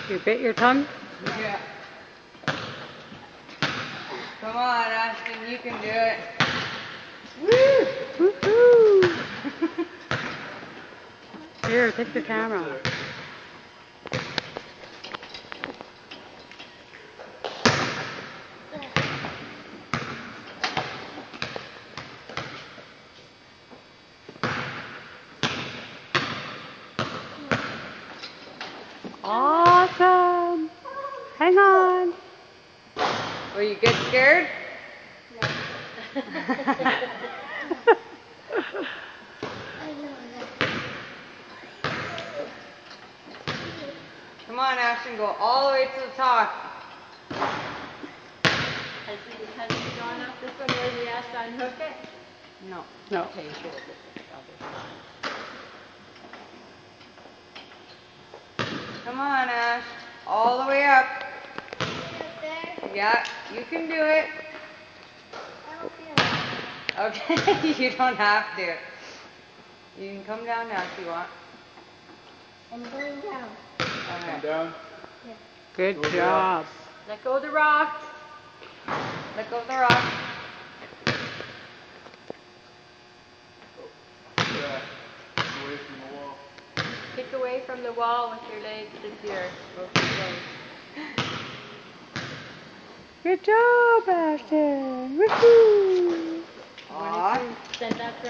You bit your tongue? Yeah. Come on, Ashton, you can do it. Woo! Woohoo! Here, take the camera. Awesome! Hang on. Will you get scared? No. Come on, Ashton, go all the way to the top. Has he gone up this one where he has to unhook it? No. No. Okay, you should have looked at the other side. Come on, Ash. All the way up. Yeah, you can do it. Okay, you don't have to. You can come down now if you want. I'm going down. Okay. Down. Good job. Let go of the rock. Let go of the rock. Yeah. Away from the wall. Kick away from the wall with your legs and your broken bones. Good job, Ashton. Woohoo! Aw. Send that for